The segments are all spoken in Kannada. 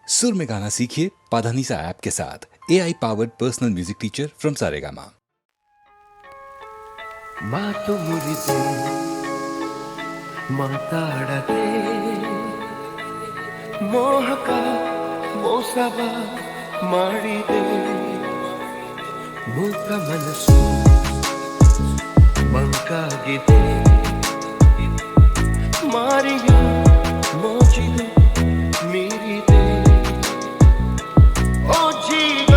सुर में गाना सीखिए पाधानीसा ऐप के साथ। AI powered personal music teacher from Saregama. ಮಾತು ಮುರಿದು ಮಾತಾಡದೆ ಮೋಹಕ ಮೋಸವ ಮಾಡಿದೆ ಮೂಕ ಮನಸ್ಸು ಮಂಕಾಗಿದೆ ಮಾರಿಯ ಮೋಚಿದು ಮೀರಿದೆ ಓ ಜೀವ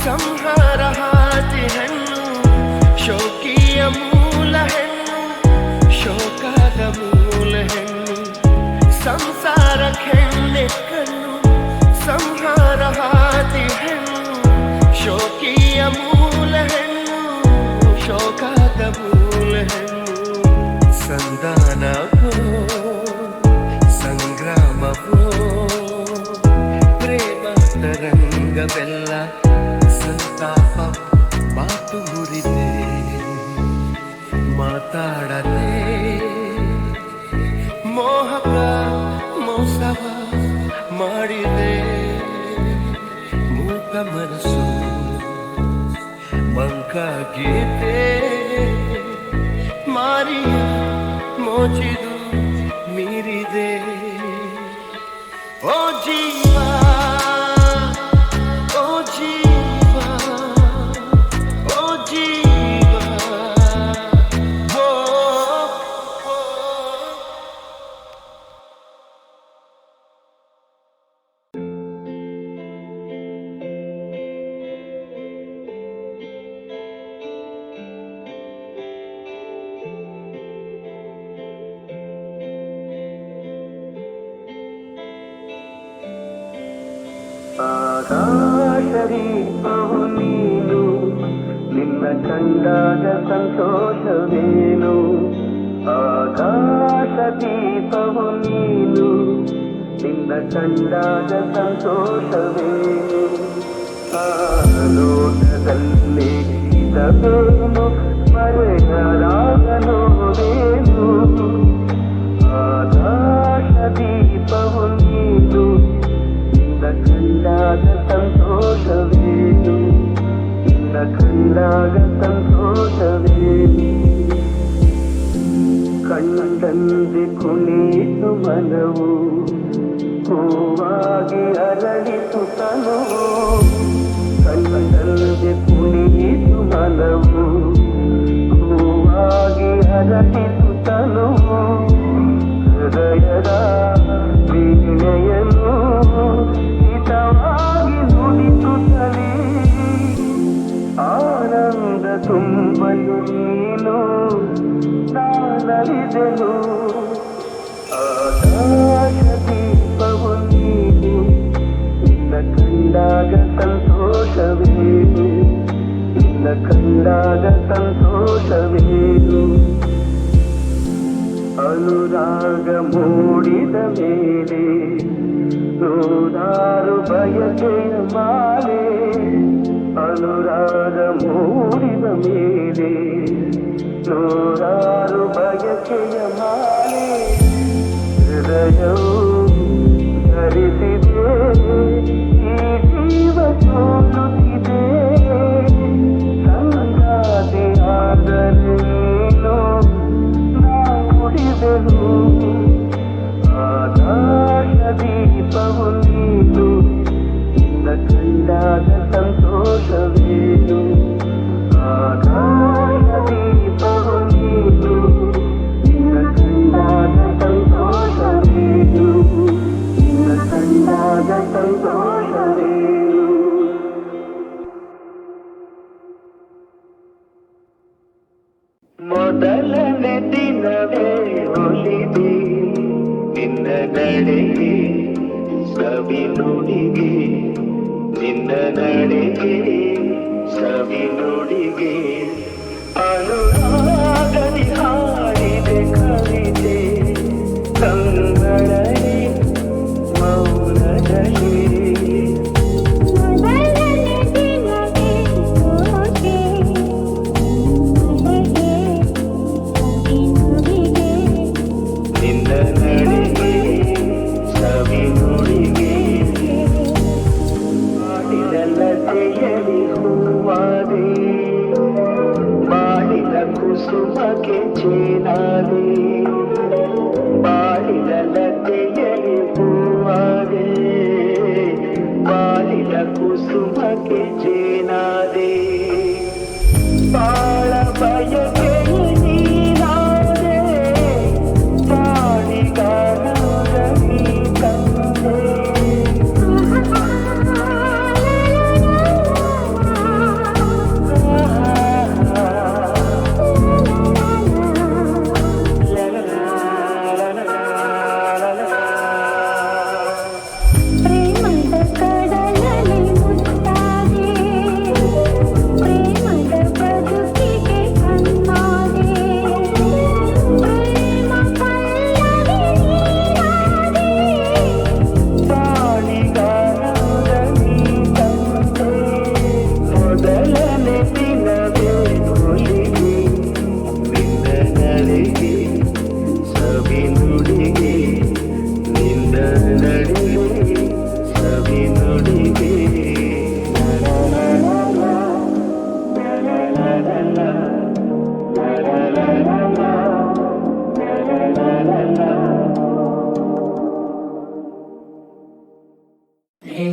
ಸಂಹಾರ ಹಾದಿ ಹೆಣ್ಣು ಶೋಕಿಯ ಮೂಲ ಹೆಣ್ಣು ಶೋಕದ ಮೂಲ ಹೆಣ್ಣು ಸಂಸಾರ ಹೆಣ್ಣೆ ಕಣ್ಣು ಸಂಹಾರ ಹಾದಿ ಹೆಣ್ಣು ಶೋಕಿಯ ಮೂಲ ಹೆಣ್ಣು ಶೋಕದ ಮೂಲ ಹೆಣ್ಣು ಸಂಧಾನವೋ ಸಂಗ್ರಾಮವೋ ಪ್ರೇಮ ತರಂಗವೆಲ್ಲ ಸಂತಾಪ ಮಾತು ಮುರಿದೆ ಮಾತಾಡದೆ ಮೋಹಕ ಮೋಸವ ಮಾಡಿದೆ ಮೂಕ ಮನಸ್ಸು ಮಂಕಾಗಿದೆ ಮಾರಿಯ ಮೋಚಿದು ಮೀರಿದೆ ಓ ಜೀವ ಆಕಾಶದೀಪವು ನೀನು ನಿನ್ನ ಕಂಡಾಗ ಸಂತೋಷವೇನು ಆಕಾಶದೀಪವು ನೀನು ನಿನ್ನ ಕಂಡಾಗ ಸಂತೋಷವೇನು ಆಲೋಕದಲ್ಲಿ ಗೀತವೇನು ಮರೆಯಲಾಗಲೋವೇನು ಆಕಾಶದೀಪವು ನೀನು ಕಂಡಾಗ ಸಂತೋಷವೇನು ನಿನ್ನ ಕಂಡಾಗ ಸಂತೋಷವೇನು ಕಂಡಂತೆ ಕುಣಿತು ಮನವು ಹೂವಾಗಿ ಅರಳಿತು ತನುವು ಕಂಡಂತೆ ಕುಣಿತು ಮನವು ಹೂವಾಗಿ ಅರಳಿತು ತನುವು ಹೃದಯದ ವೀಣೆಯನ್ನು ಹಿತವಾಗಿ ನುಡಿಸುತ್ತಲೇ ಆನಂದ ತುಂಬಲು ನೀನು ನಾನಲಿದೆನು ಆಕಾಶದೀಪವು ನೀನು ನಿನ್ನ ಕಂಡಾಗ ಸಂತೋಷವೇನು ನಿನ್ನ ಕಂಡಾಗ ಸಂತೋಷವೇನು ಅನುರಾಗ ಮೂಡಿದ ಮೇಲೆ ನೂರಾರು ಬಯಕೆಯ ಮಾಲೆ ಅನುರಾಗ ಮೂಡಿದ ಮೇಲೆ ನೂರಾರು ಬಯಕೆಯ ಮಾಲೆ ಹೃದಯವು ಧರಿಸಿದೆ ಈ ಜೀವ ಸೋಲುತ್ತಿದೆ ಸಂಗಾತಿಯಾದರೆ ನೀನು ಉಳಿದೆನು ಆಕಾಶದೀಪವು ನೀನು ನಿನ್ನ ಕಂಡಾಗ ಸಂತೋಷವೇನು ಆಕಾಶದೀಪವು ನೀನು ನಿನ್ನ ಕಂಡಾಗ ಸಂತೋಷವೇನು ನಿನ್ನ ಕಂಡಾಗ ಸಂತೋಷವೇನು ಮೊದಲನೇ ದಿನವೇ ಒಲಿದೆ ನಿನ್ನ ನಡೆಗೆ ಸವಿ ನುಡಿಗೆ ನಿನ್ನ ನಡೆಗೆ ಸವಿ ನುಡಿಗೆ ಅನುರಾಗದಿ ಹಾಡಿದೆ ಕವಿತೆ ಕನ್ನಡನೆ ಮೌನದಲ್ಲಿ ಪ್ರೇಮಕ್ಕೆ ಜೇನಾದೆ ಬಾಳ ಬಯಕೆ ನೀನಾದೆ ಬಾಳಿಗಾರದ ನೀ ತಂದೆ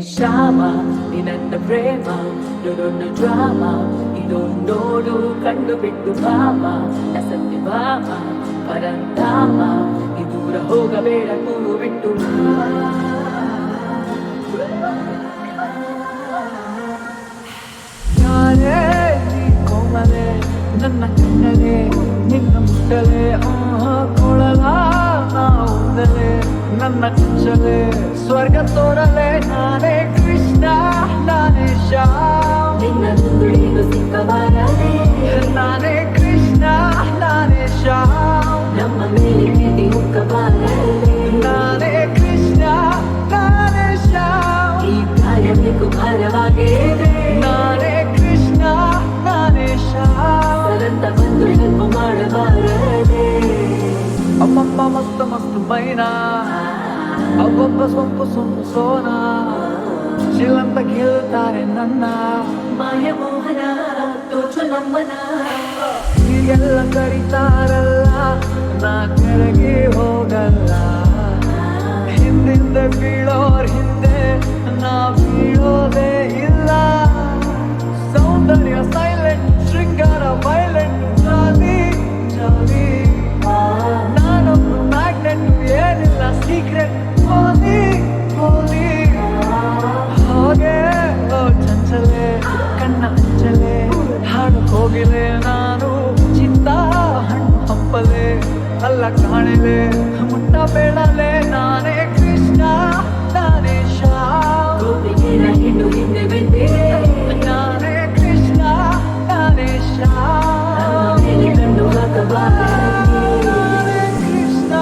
ಶ್ಯಾಮ ನಿನ್ನ ಪ್ರೇಮ ದೊಡ್ಡ ಡ್ರಾಮ ಇದು ನೋಡು ಕಂಡು ಬಿಟ್ಟು ಭಾಮ ಸತ್ಯ ಭಾಮ ಪರಂಧಾಮ ಈ ದೂರ ಹೋಗಬೇಡ ಕೂಗು ಬಿಟ್ಟು ಯಾರೇ ನೀ ಕೋಮಲೆ ನನ್ನ ಕಣ್ಣಲೆ ನಿನ್ನ ಮುಟ್ಟಲೆ ಕೊಳಲ ನಾವುಂದಲೆ ನನ್ನ ಕುಚ್ಚಲೆ ಸ್ವರ್ಗ ತೋರಲೆ ನಾನೇ ಕೃಷ್ಣ ನಾನೇ ಶ್ಯಾಮ್ ನಿನ್ನ ನುಡಿದು ಸಿಕ್ಕಬಾರದೆ ನಾನೇ ಕೃಷ್ಣ ನಾನೇ ಶ್ಯಾಮ್ ನಮ್ಮ ಮೇಲೆ ಪ್ರೀತಿ ಹುಕ್ಕಬಾರದೆ ನಾನೇ ಕೃಷ್ಣ ನಾನೇ ಶ್ಯಾಮ್ ಈ ಕಾರ್ಯಬೇಕು ಭಾರವಾಗಿದೆ ನಾನೇ ಕೃಷ್ಣ ನಾನೇ ಶ್ಯಾಮ್ ಸರಂತ ಬಂದು ಹೆಲ್ಪ್ ಮಾಡಬಾರದೆ ಅಮ್ಮಮ್ಮ ಮಸ್ತ್ ಮಸ್ತ್ ಮೈನಾ ಅಬ್ಬಬ್ಬ ಸೊಂಪು ಸೊಂಪು ಸೋನಾ ಶಿಲಂತ ಕೇಳುತ್ತಾರೆ ನನ್ನ ಮಾಯ ಮೋಹನ ತೋಚು ನಮ್ಮನ ಹೀಗೆಲ್ಲ ಕರೀತಾರಲ್ಲ ನಾ ಕೆಳಗೆ ಹೋಗಲ್ಲ ಹಿಂದಿಂದ ಬೀಳೋರ್ ಹಿಂದೆ ನಾ ಬೀಳೋದೇ ಇಲ್ಲ ಸೌಂದರ್ಯ ಸೈಲೆಂಟ್ ಶೃಂಗಾರ ವೈಲೆಂಟ್ ಜಾಲಿ ಜಾಲಿ ನಾನೊಂದು ಮ್ಯಾಗ್ನೆಟ್ ಏನಿಲ್ಲ ಸೀಕ್ರೆಟ್ ಹೋಲಿ ಹೋಲಿ ಹಾಗೆ ಚಂಚಲೆ ಕಣ್ಣ ಹಂಚಲೆ ಹಾಡು ಹೋಗಿಲೆ ನಾನು ಚಿತ್ತ ಹಣ್ಣು ಹಂಪಲೆ ಅಲ್ಲ ಕಾಣಲೆ ಮುಟ್ಟ ಬೇಡಲೆ ನಾನೇ ಕೃಷ್ಣ ನಾನೇ ಶ್ಯಾಮ್ ಹಿಂಡು ಹಿಂದೆ ಬಿದ್ದಿದೆ ನಾನೇ ಕೃಷ್ಣ ನಾನೇ ಶ್ಯಾಮ್ ಕಂಡು ಹಾಕಬಾರದೆ ಕೃಷ್ಣ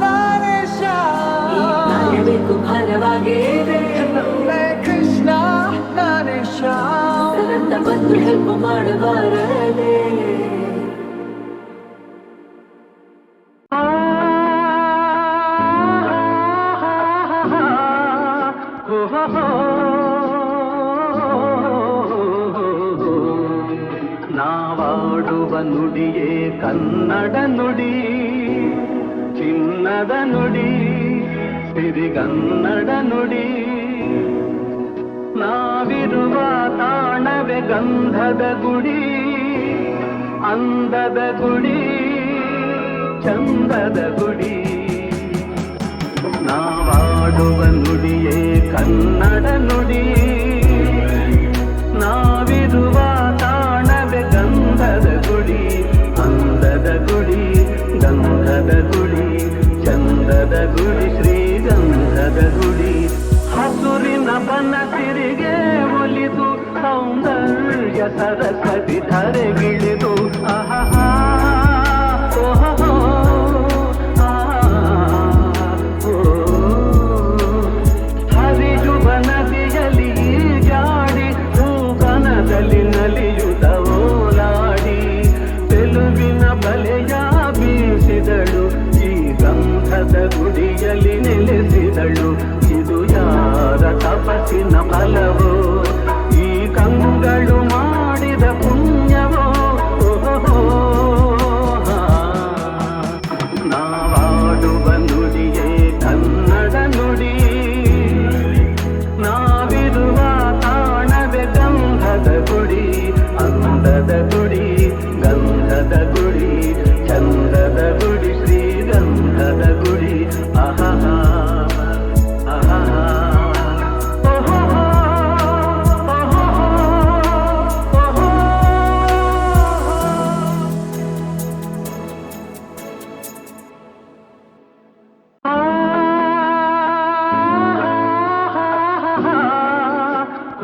ನಾನೇ ಶ್ಯಾಮ್ ಬೇಕು ಭಾರವಾಗಿದೆ ನನ್ನೇ ಕೃಷ್ಣ ನಾನೇ ಶ್ಯಾಮ್ ಸರಂತ ಬಂದು ಹೆಲ್ಪ್ ಮಾಡಬಾರದೆ ನಾವಾಡುವ ನುಡಿಯೇ ಕನ್ನಡ ನುಡಿ ಚಿನ್ನದ ನುಡಿ ಸಿರಿಗನ್ನಡ ನುಡಿ ನಾವಿರುವ ತಾಣವೇ ಗಂಧದ ಗುಡಿ ಅಂದದ ಗುಡಿ ಚಂದದ ಗುಡಿ ನಾವಾಡುವ ನುಡಿಯೇ ಕನ್ನಡ ನುಡಿ ನಾವಿರುವ ತಾಣವೇ ಗಂಧದ ಗುಡಿ ಅಂದದ ಗುಡಿ ಗಂಧದ ಗುಡಿ ಚಂದದ ಗುಡಿ ಶ್ರೀಗಂಧದ ಗುಡಿ ಹಸುರಿನ ಬನಸಿರಿಗೆ ಒಲಿದು ಸೌಂದರ್ಯ ಸರಸ್ವತಿ ಧರೆಗಿಳಿದು ಆಹಾ ಓಹೋ ಹರಿಯುವ ನದಿಯಲ್ಲಿ ಜಾಡಿ ಹೂಗನದಲ್ಲಿ ನಲಿಯುತ್ತ ಓಲಾಡಿ ತೆಲುಗಿನ ಬಲೆಯ ಬೀಸಿದಳು ಈ ಗಂಧದ ಗುಡಿಯಲ್ಲಿ ನೆಲೆಸಿದಳು ಇದು ಯಾರ ತಪಸ್ಸಿನ ಫಲವೋ ಈ ಕಂಗಳು ಮಾಡಿದ ಪುಣ್ಯವೋ ಓಹೋ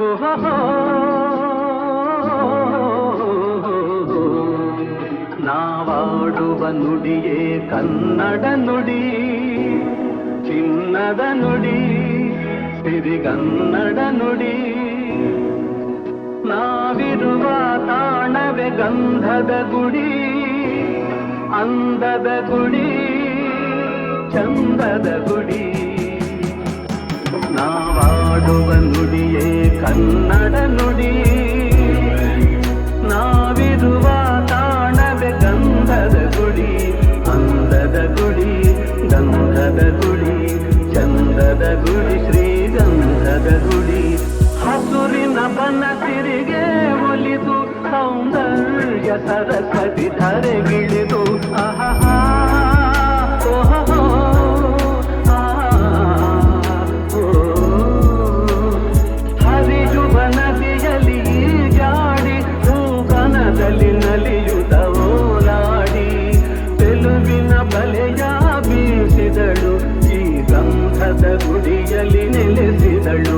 ಓಹೋ, ನಾವಾಡುವ ನುಡಿಯೇ ಕನ್ನಡ ನುಡಿ, ಚಿನ್ನದ ನುಡಿ, ಸಿರಿಗನ್ನಡ ನುಡಿ. ನಾವಿರುವ ತಾಣವೇ ಗಂಧದ ಗುಡಿ, ಅಂದದ ಗುಡಿ, ಚಂದದ ಗುಡಿ. ನಾವಾಡುವ ನುಡಿಯೇ ಕನ್ನಡ ನುಡಿ, ನಾವಿರುವ ತಾಣವೇ ಗಂಧದ ಗುಡಿ, ಅಂದದ ಗುಡಿ, ಗಂಧದ ಗುಡಿ, ಚಂದದ ಗುಡಿ, ಶ್ರೀಗಂಧದ ಗುಡಿ. ಹಸುರಿನ ಬನಸಿರಿಗೆ ಒಲಿದು ಸೌಂದರ್ಯ ಸರಸ್ವತಿ ಧರೆಗಿಳಿದು ಆಹಾ ಓಹೋ ಹರಿಯುವ ನದಿಯಲ್ಲಿ ಜಾಡಿ ಹೂಗನದಲ್ಲಿ ನಲಿಯುತ್ತ ಓಲಾಡಿ ತೆಲುಗಿನ ಬಲೆಯ ಬೀಸಿದಳು, ಈ ಗಂಧದ ಗುಡಿಯಲ್ಲಿ ನೆಲೆಸಿದಳು.